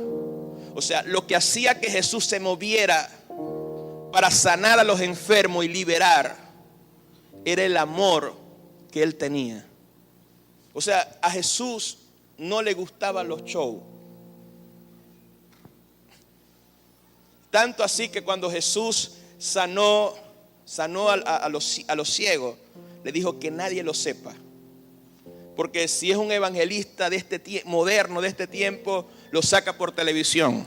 O sea, lo que hacía que Jesús se moviera para sanar a los enfermos y liberar era el amor que él tenía. O sea, a Jesús no le gustaban los shows. Tanto así que cuando Jesús sanó a los ciegos, le dijo que nadie lo sepa. Porque si es un evangelista de este moderno, de este tiempo, lo saca por televisión.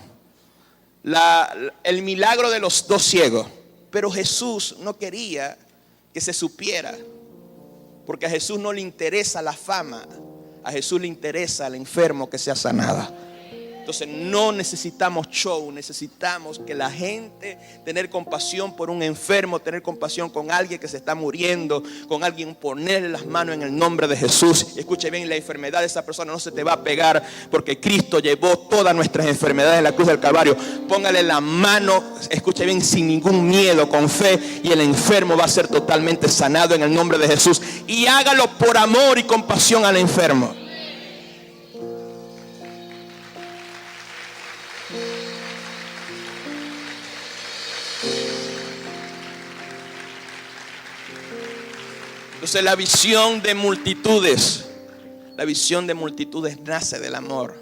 El milagro de los 2 ciegos. Pero Jesús no quería que se supiera. Porque a Jesús no le interesa la fama. A Jesús le interesa al enfermo que sea sanado. Entonces no necesitamos show, necesitamos que la gente tener compasión por un enfermo, tener compasión con alguien que se está muriendo, con alguien ponerle las manos en el nombre de Jesús. Y escuche bien, la enfermedad de esa persona no se te va a pegar porque Cristo llevó todas nuestras enfermedades en la cruz del Calvario. Póngale la mano, escuche bien, sin ningún miedo, con fe, y el enfermo va a ser totalmente sanado en el nombre de Jesús. Y hágalo por amor y compasión al enfermo. Entonces la visión de multitudes nace del amor,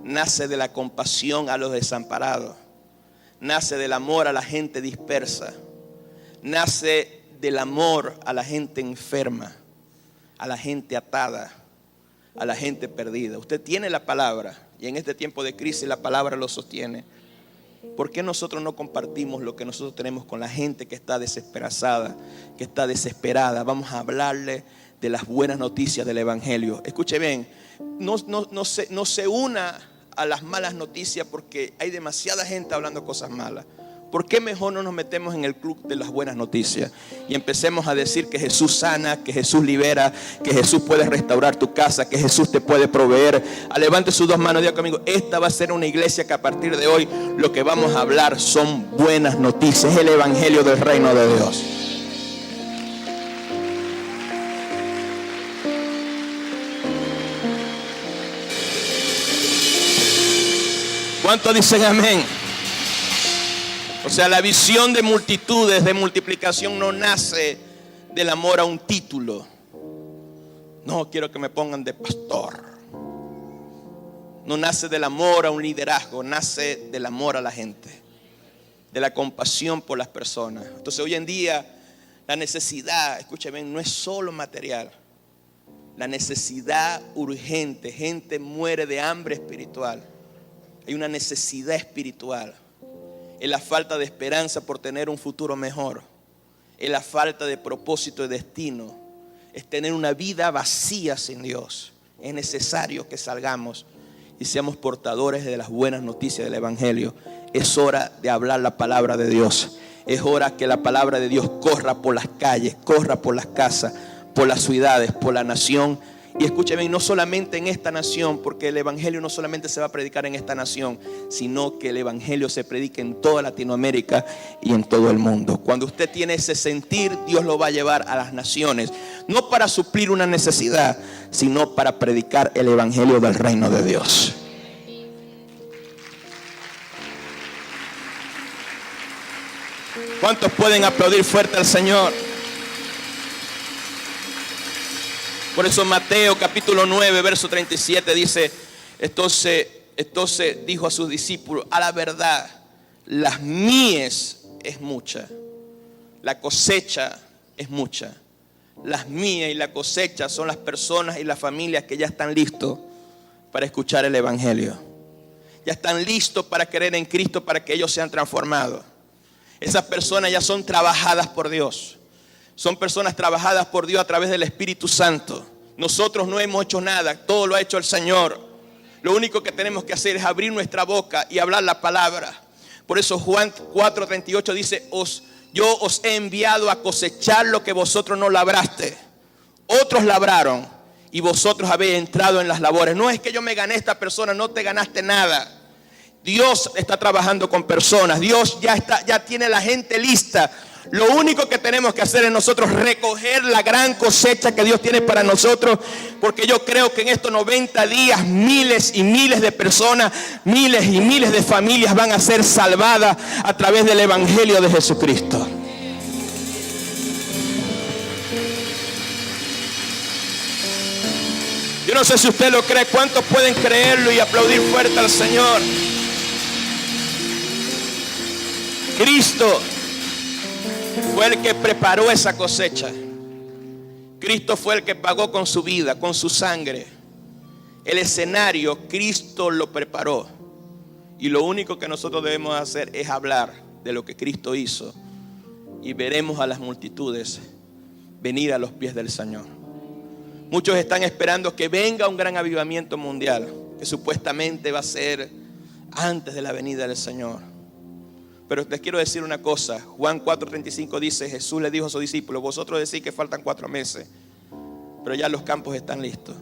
nace de la compasión a los desamparados, nace del amor a la gente dispersa, nace del amor a la gente enferma, a la gente atada, a la gente perdida. Usted tiene la palabra y en este tiempo de crisis la palabra lo sostiene. ¿Por qué nosotros no compartimos lo que nosotros tenemos con la gente que está desesperanzada, que está desesperada? Vamos a hablarle de las buenas noticias del evangelio. Escuche bien, no se una a las malas noticias porque hay demasiada gente hablando cosas malas. ¿Por qué mejor no nos metemos en el club de las buenas noticias y empecemos a decir que Jesús sana, que Jesús libera, que Jesús puede restaurar tu casa, que Jesús te puede proveer? Levante sus 2 manos y diga conmigo: esta va a ser una iglesia que a partir de hoy lo que vamos a hablar son buenas noticias, es el evangelio del reino de Dios. ¿Cuántos dicen amén? O sea, la visión de multitudes, de multiplicación, no nace del amor a un título. No quiero que me pongan de pastor. No nace del amor a un liderazgo, nace del amor a la gente, de la compasión por las personas. Entonces hoy en día la necesidad, escúcheme, no es solo material. La necesidad urgente, gente muere de hambre espiritual. Hay una necesidad espiritual. Es la falta de esperanza por tener un futuro mejor. Es la falta de propósito y destino. Es tener una vida vacía sin Dios. Es necesario que salgamos y seamos portadores de las buenas noticias del evangelio. Es hora de hablar la palabra de Dios. Es hora que la palabra de Dios corra por las calles, corra por las casas, por las ciudades, por la nación. Y escúcheme, no solamente en esta nación, porque el evangelio no solamente se va a predicar en esta nación, sino que el evangelio se predica en toda Latinoamérica y en todo el mundo. Cuando usted tiene ese sentir, Dios lo va a llevar a las naciones, no para suplir una necesidad, sino para predicar el evangelio del reino de Dios. ¿Cuántos pueden aplaudir fuerte al Señor? Por eso Mateo capítulo 9 verso 37 dice: entonces dijo a sus discípulos: a la verdad, las mies es mucha, la cosecha es mucha. Las mies y la cosecha son las personas y las familias que ya están listos para escuchar el evangelio. Ya están listos para creer en Cristo, para que ellos sean transformados. Esas personas ya son trabajadas por Dios. Son personas trabajadas por Dios a través del Espíritu Santo. Nosotros no hemos hecho nada, todo lo ha hecho el Señor. Lo único que tenemos que hacer es abrir nuestra boca y hablar la palabra. Por eso Juan 4:38 dice: yo os he enviado a cosechar lo que vosotros no labraste. Otros labraron y vosotros habéis entrado en las labores. No es que yo me gané esta persona, no te ganaste nada. Dios está trabajando con personas. Dios ya tiene la gente lista. Lo único que tenemos que hacer es nosotros recoger la gran cosecha que Dios tiene para nosotros, porque yo creo que en estos 90 días miles y miles de personas, miles y miles de familias van a ser salvadas a través del Evangelio de Jesucristo. Yo no sé si usted lo cree. ¿Cuántos pueden creerlo y aplaudir fuerte al Señor? Cristo fue el que preparó esa cosecha. Cristo fue el que pagó con su vida, con su sangre. El escenario, Cristo lo preparó. Y lo único que nosotros debemos hacer es hablar de lo que Cristo hizo. Y veremos a las multitudes venir a los pies del Señor. Muchos están esperando que venga un gran avivamiento mundial, que supuestamente va a ser antes de la venida del Señor. Pero les quiero decir una cosa. Juan 4:35 dice: Jesús le dijo a sus discípulos: vosotros decís que faltan 4 meses, pero ya los campos están listos.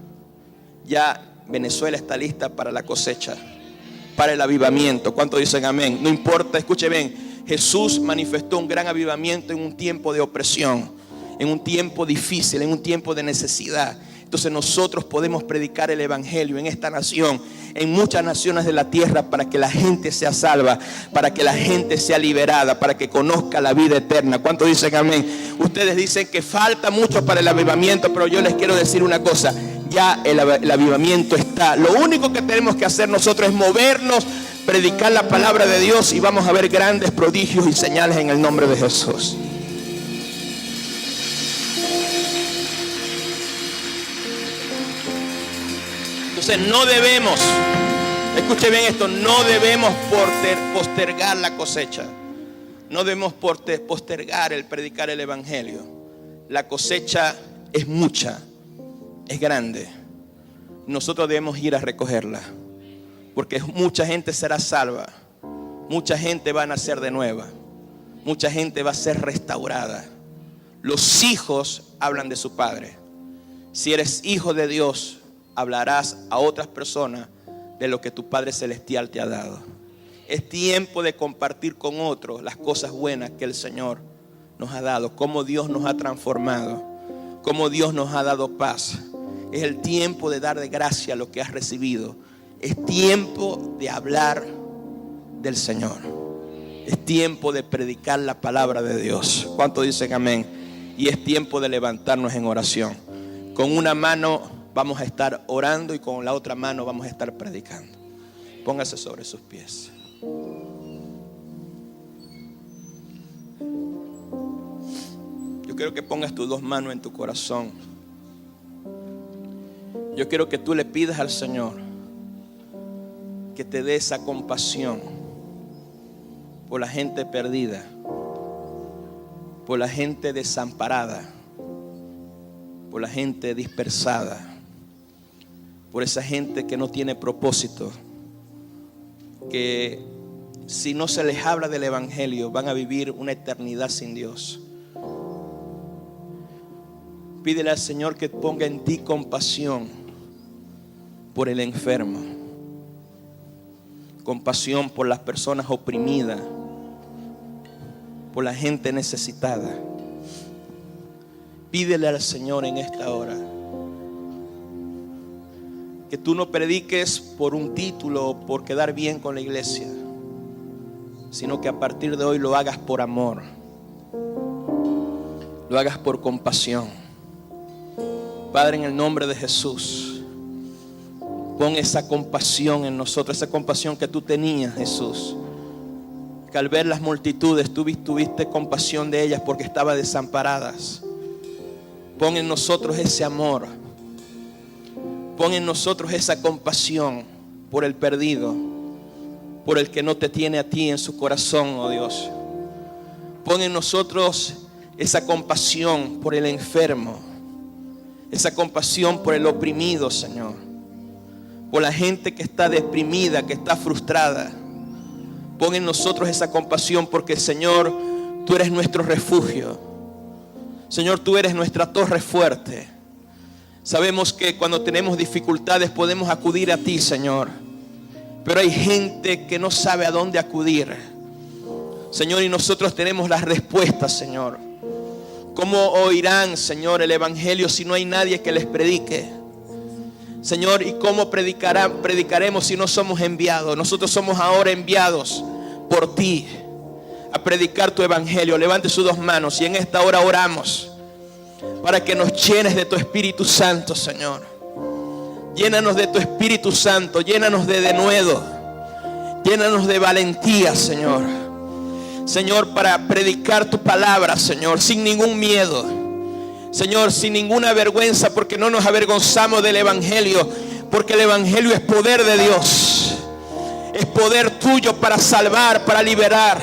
Ya Venezuela está lista para la cosecha, para el avivamiento. ¿Cuántos dicen amén? No importa, escuche bien. Jesús manifestó un gran avivamiento en un tiempo de opresión, en un tiempo difícil, en un tiempo de necesidad. Entonces nosotros podemos predicar el Evangelio en esta nación, en muchas naciones de la tierra, para que la gente sea salva, para que la gente sea liberada, para que conozca la vida eterna. ¿Cuántos dicen amén? Ustedes dicen que falta mucho para el avivamiento, pero yo les quiero decir una cosa: ya el avivamiento está. Lo único que tenemos que hacer nosotros es movernos, predicar la palabra de Dios, y vamos a ver grandes prodigios y señales en el nombre de Jesús. Entonces no debemos, escuche bien esto, no debemos postergar la cosecha. No debemos postergar el predicar el Evangelio. La cosecha es mucha, es grande. Nosotros debemos ir a recogerla, porque mucha gente será salva, mucha gente va a nacer de nueva, mucha gente va a ser restaurada. Los hijos hablan de su padre. Si eres hijo de Dios, hablarás a otras personas de lo que tu Padre Celestial te ha dado. Es tiempo de compartir con otros las cosas buenas que el Señor nos ha dado, cómo Dios nos ha transformado, cómo Dios nos ha dado paz. Es el tiempo de dar de gracia lo que has recibido. Es tiempo de hablar del Señor. Es tiempo de predicar la palabra de Dios. ¿Cuántos dicen amén? Y es tiempo de levantarnos en oración. Con una mano vamos a estar orando y con la otra mano vamos a estar predicando. Póngase sobre sus pies. Yo quiero que pongas tus 2 manos en tu corazón. Yo quiero que tú le pidas al Señor que te dé esa compasión por la gente perdida, por la gente desamparada, por la gente dispersada, por esa gente que no tiene propósito, que si no se les habla del Evangelio van a vivir una eternidad sin Dios. Pídele al Señor que ponga en ti compasión por el enfermo, compasión por las personas oprimidas, por la gente necesitada. Pídele al Señor en esta hora que tú no prediques por un título o por quedar bien con la iglesia, sino que a partir de hoy lo hagas por amor, lo hagas por compasión. Padre, en el nombre de Jesús, pon esa compasión en nosotros, esa compasión que tú tenías, Jesús, que al ver las multitudes tú tuviste compasión de ellas porque estaban desamparadas. Pon en nosotros ese amor. Pon en nosotros esa compasión por el perdido, por el que no te tiene a ti en su corazón, oh Dios. Pon en nosotros esa compasión por el enfermo, esa compasión por el oprimido, Señor, por la gente que está deprimida, que está frustrada. Pon en nosotros esa compasión porque, Señor, tú eres nuestro refugio. Señor, tú eres nuestra torre fuerte. Sabemos que cuando tenemos dificultades podemos acudir a ti, Señor. Pero hay gente que no sabe a dónde acudir. Señor, y nosotros tenemos las respuestas, Señor. ¿Cómo oirán, Señor, el evangelio si no hay nadie que les predique? Señor, ¿y cómo predicaremos si no somos enviados? Nosotros somos ahora enviados por ti a predicar tu evangelio. Levante sus dos manos y en esta hora oramos para que nos llenes de tu Espíritu Santo, Señor. Llénanos de tu Espíritu Santo, llénanos de denuedo, llénanos de valentía, Señor. Señor, para predicar tu palabra, Señor, sin ningún miedo, Señor, sin ninguna vergüenza, porque no nos avergonzamos del evangelio, porque el evangelio es poder de Dios, es poder tuyo para salvar, para liberar.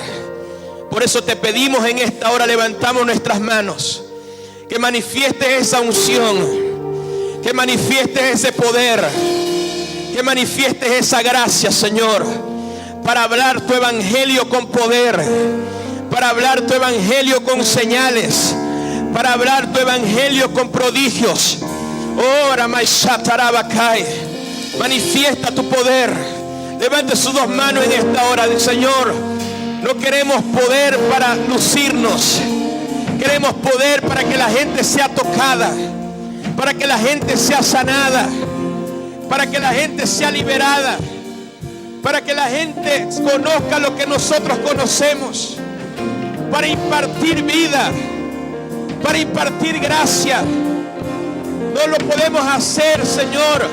Por eso te pedimos en esta hora, levantamos nuestras manos, que manifiestes esa unción, que manifiestes ese poder, que manifiestes esa gracia, Señor, para hablar tu evangelio con poder, para hablar tu evangelio con señales, para hablar tu evangelio con prodigios. Oh, Ramayatarabakai, manifiesta tu poder. Levante sus dos manos en esta hora. Señor, no queremos poder para lucirnos, queremos poder para que la gente sea tocada, para que la gente sea sanada, para que la gente sea liberada, para que la gente conozca lo que nosotros conocemos, para impartir vida, para impartir gracia. No lo podemos hacer, Señor,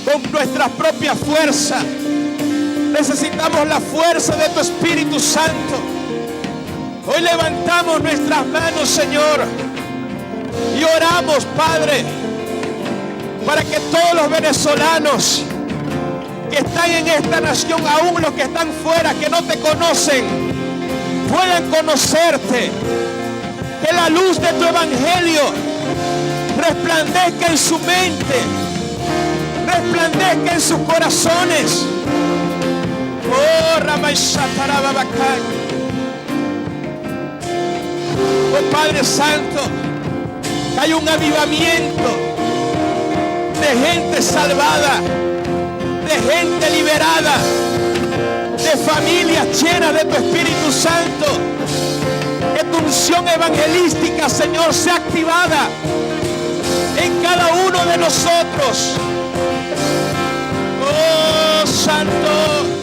con nuestra propia fuerza. Necesitamos la fuerza de tu Espíritu Santo. Hoy levantamos nuestras manos, Señor, y oramos, Padre, para que todos los venezolanos que están en esta nación, aún los que están fuera, que no te conocen, puedan conocerte. Que la luz de tu evangelio resplandezca en su mente, resplandezca en sus corazones. Oh, Ramayatarabakai. Oh, Padre Santo, hay un avivamiento de gente salvada, de gente liberada, de familias llenas de tu Espíritu Santo. Que tu unción evangelística, Señor, sea activada en cada uno de nosotros. Oh, Santo.